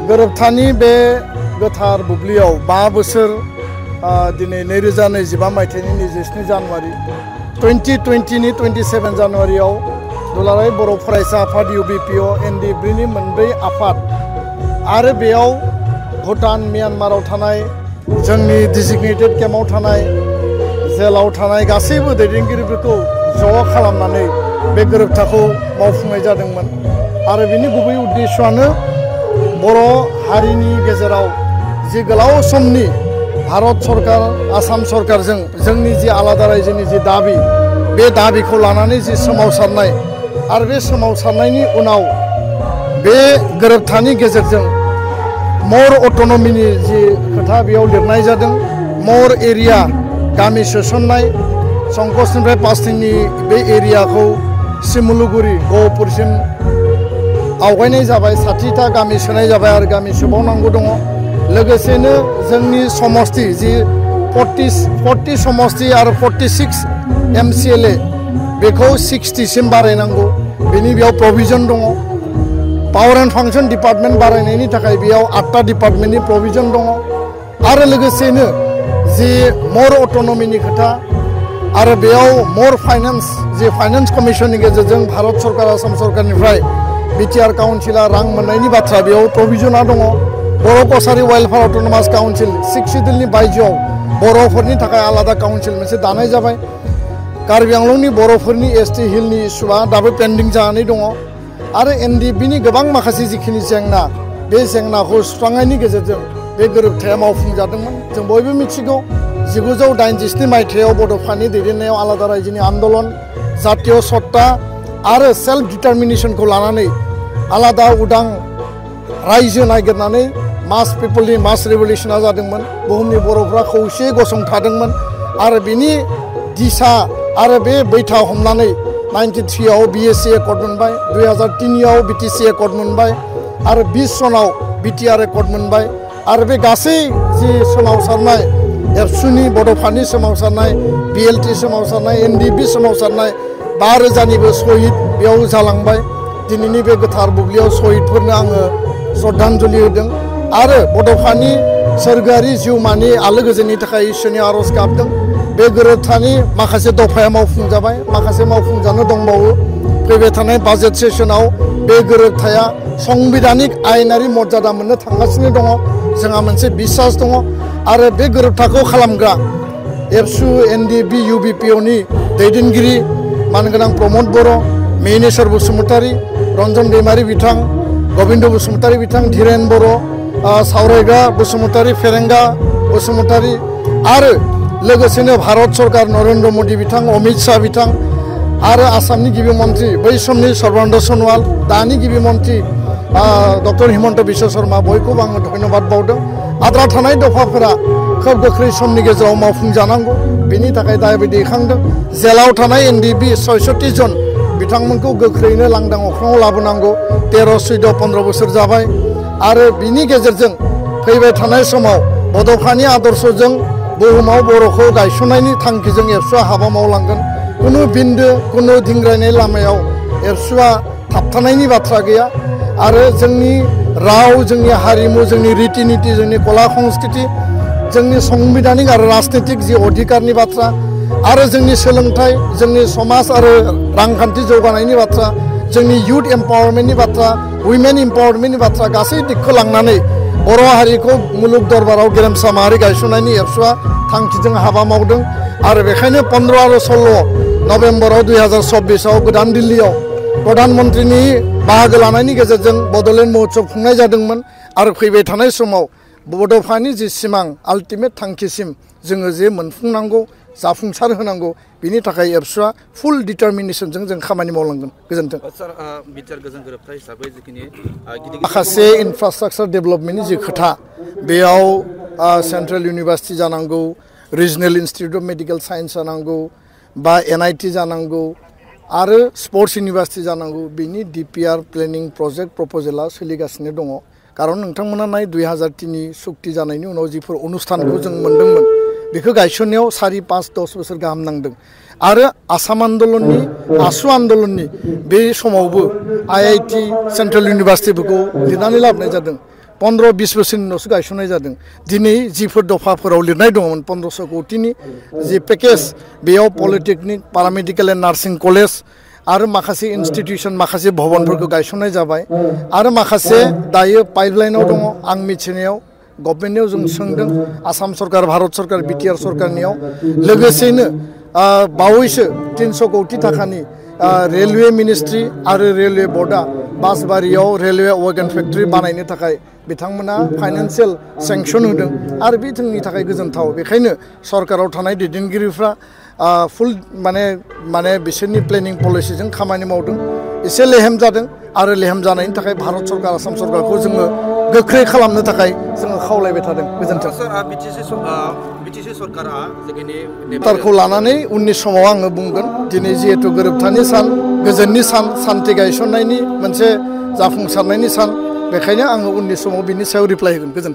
गोरोबथानि बे गोथार बुब्लियाव 5 बोसोर दिनै 2025 मायथाइनि 27 जानुवारि 2020 नि 27 जानुवारियाव दुलाराय बर' फरायसा आफाद UBPO NDBनि मोनब्रै आफाद आरो बेयाव भुटान म्यानमाराव थानाय जोंनि डिजिगनेटेड केम्पआव थानाय जेलाव थानाय गासैबो दैदेनगिरिफोरखौ ज' खालामनानै बे गोरोबथाखौ मावफुंनाय जादोंमोन आरो बिनि गुबै उद्देश्यआनो बर' हारिनि गेजेराव जि गोलाव समनि भारत सरकार आसाम सरकारजों जोंनि जि आलादा रायजोनि जि दाबि बे दाबिखौ लानानै जि सोमावसारनाय आरो बे सोमावसारनायनि उनाव बे गोरोबथानि गेजेरजों मर अट'नमिनि जि खोथा बेयाव लिरनाय जादों मर एरिया गामि सोसननाय संकसनिफ्राय पास्टिंनि बे एरियाखौ सिमुलुगुरि गहपुरसिम आवगायनाय जाबाय 60टा गामि सोनाय जाबाय आरो गामि सोबावनांगौ दङ लोगोसेनो जोंनि समस्ति जि 40 समस्ति आरो 46 MCLA बेखौ 60 सिम बारायनांगौ बेनि बेयाव प्रभिजन दङ पावर एन्ड फांसन डिपार्टमेन्ट बारायनायनि थाखाय बेयाव 8टा डिपार्टमेन्टनि प्रभिजन दङ आरो लोगोसेनो जि मर अट'नमिनि खोथा आरो बेयाव मर फाइनान्स जि फाइनान्स कमिसननि गेजेरजों भारत सरकार आसाम सरकारनिफ्राय BTR काउन्सिला रां मोननायनि बाथ्रा बेयाव प्रभिजनआ दङ बर' कसारि वेलफेयार अट'नमास काउन्सिल 6 सिडुलनि बायजोआव बर'फोरनि थाखाय आलादा काउन्सिल मोनसे दानाय जाबाय कार्बि आंलंनि बर'फोरनि ST हिलनि इस्युआ दाबो पेन्डिं जानानै दङ आरो NDBनि गोबां माखासे जिखिनि जेंना बे जेंनाखौ सुस्रांनायनि गेजेरजों बे गोरोबथाया मावफुंजादोंमोन जों बयबो मिथिगौ 1987 मायथाइयाव बड'फानि दैदेननायाव आलादा रायजोनि आन्दलन जातीय सत्ता आरो सेल्फ डिटारमिनेसनखौ लानानै आलादा उदां रायजो नागिरनानै मास पिपलनि मास रिभलिउसना जादोंमोन बुहुमनि बर'फ्रा खौसेयै गसंथादोंमोन आरो बिनि दिशा आरो बे बैथा हमनानै 93 आव BSc एकर्ड मोनबाय 2003 आव BTC एकर्ड मोनबाय आरो 20 सनाव BTR एकर्ड मोनबाय आरो बे गासै जि सोमावसारनाय एबसुनि बड'फानि सोमावसारनाय BLT सोमावसारनाय NDB सोमावसारनाय 5,000निबो शहीद बेयाव जालांबाय दिनैनि बे गोथार बुब्लियाव शहीदफोरनो आङो श्रद्धांजलि होदों आरो बड'फानि सोरगोआरि जिउमानि आलो गोजोननि थाखाय इसोरनि आरज गाबदों बे गोरोबथानि माखासे दफाया मावफुंजाबाय माखासे मावफुंजानो दंबावो फैबाय थानाय बाजेट सेसनाव बे गोरोबथाया संबिधानिक आयेनारि मर्यादा मोननो थांगासिनो दङ जोंहा मोनसे बिसास दङ आरो बे गोरोबथाखौ खालामग्रा एबसु NDB UBPOनि दैदेनगिरि मानगोनां प्रमद बर' मिनेश्वर बसुमतारी रन्जन दैमारी बिथां गबिन्द बसुमतारी बिथां धीरेन बर' सावरायग्रा बसुमतारी फेरेंगा बसुमतारी आरो लोगोसेनो भारत सरकार नरेन्द्र मोदी बिथां अमित शाह बिथां आरो आसामनि गिबि मन्त्रि बै समनि सर्बानन्द सन'वाल दानि गिबि मन्त्रि डक्टर हिमन्त बिश्व शर्मा बयखौबो आङो धन्यबाद बावदों आद्रा थानाय दफाफोरा खोब गोख्रै समनि गेजेराव मावफुंजानांगौ बेनि थाखाय दाबि दैखांदों जेलाव थानाय NDB 66 जन बिथांमोनखौ गोख्रैनो लांदां अख्राङाव लाबोनांगौ 13, 14, 15 बोसोर जाबाय आरो बिनि गेजेरजों फैबाय थानाय समाव बड'फानि आदर्शजों बुहुमाव बर'खौ गायसननायनि थांखिजों एबसुआ हाबा मावलांगोन कुनु बिन्दो कुनु दिंग्रायनाय लामायाव एबसुआ थाबथानायनि बाथ्रा गैया आरो जोंनि राव जोंनि हारिमु जोंनि रीति नीति जोंनि कला संस्कृति जोंनि संबिधानिक आरो राजनीतिक जि अधिकारनि बाथ्रा आरो जोंनि सोलोंथाइ जोंनि समाज आरो रांखान्थि जौगानायनि बाथ्रा जोंनि युथ एम्पावारमेन्टनि बाथ्रा वुमेन एम्पावारमेन्टनि बाथ्रा गासै दिगखौ लांनानै बर' हारिखौ मुलुग दरबाराव गेरेमसा माहारि गायसननायनि एबसुआ थांखिजों हाबा मावदों आरो बेखायनो 15 आरो 16 नभेम्बराव 2024 आव गोदान दिल्लीयाव प्रधानमन्त्रिनि बाहागो लानायनि गेजेरजों बड'लेण्ड महोत्सव खुंनाय जादोंमोन आरो फैबाय थानाय समाव बड'फानि जि सिमां आल्टिमेट थांखिसिम जोङो जे मोनफुंनांगौ जाफुंसार होनांगौ बिनि थाखाय एबसुआ फुल डिटारमिनेसनजों जों खामानि मावलांगोन गोजोन्थों सार बिटिआर गोजोन गोरोबथा हिसाबै जिखिनि माखासे इनफ्रास्ट्राक्चार डेभेलपमेन्टनि जि खोथा बेयाव सेन्ट्रेल इउनिभार्सिटि जानांगौ regional institute of medical science जानांगौ बा NIT जानांगौ आरो स्पर्ट्स इउनिभार्सिटि जानांगौ बिनि DPR प्लेनिं प्रजेक्ट प्रप'जेला सोलिगासिनो दङ कारण नोंथांमोना नाय 2003 सुक्ति जानायनि उनाव जिफोर अनुष्ठानखौ जों मोनदोंमोन बेखौ गायसननायाव 4, 5, 10 बोसोर गाहाम नांदों आरो आसाम आन्दलननि आसु आन्दलननि बे समावबो IIT सेन्ट्रेल इउनिभार्सिटिफोरखौ लिरनानै लाबोनाय जादों 15-20 बोसोरनि उनावसो गायसननाय जादों दिनै जिफोर दफाफोराव लिरनाय दङमोन 1500 कोटिनि जि पेकेज बेयाव पलिटेकनिक पारामेडिकेल एन्ड नार्सिं कलेज आरो माखासे इन्स्टिटिउसन माखासे भवनफोरखौ गायसननाय जाबाय आरो माखासे दायो पाइपलाइनाव दङ आं मिथिनायाव गभर्नमेन्टनियाव जों सोंदों आसाम सरकार भारत सरकार बिटिआर सरकारनियाव लोगोसेनो बावैसो 300 कोटि थाखानि रेलवे मिनिस्ट्रि आरो रेलवे बर्डआ बासबारियाव रेलवे वेगन फेक्टरि बानायनो थाखाय बिथांमोना फाइनान्सियेल सेंक्सन होदों आरो बे जोंनि थाखाय गोजोनथाव बेखायनो सरकाराव थानाय दैदेनगिरिफ्रा फुल माने बिसोरनि प्लेनिं पलिसिजों खामानि मावदों एसे लेहेम जादों आरो लेहेम जानायनि थाखाय भारत सरकार आसाम सरकारखौ जोङो गोख्रै खालामनो थाखाय जोङो खावलायबाय थादों गोजोन्थों बिटिसि सरकारा सरकारखौ लानानै उननि समाव आङो बुंगोन दिनै जिहेतु गोरोबथानि सान गोजोननि सान सान्थि गायसननायनि मोनसे जाफुंसारनायनि सान बेखायनो आङो उननि समाव बिनि सायाव रिप्लाय होगोन गोजोन्थों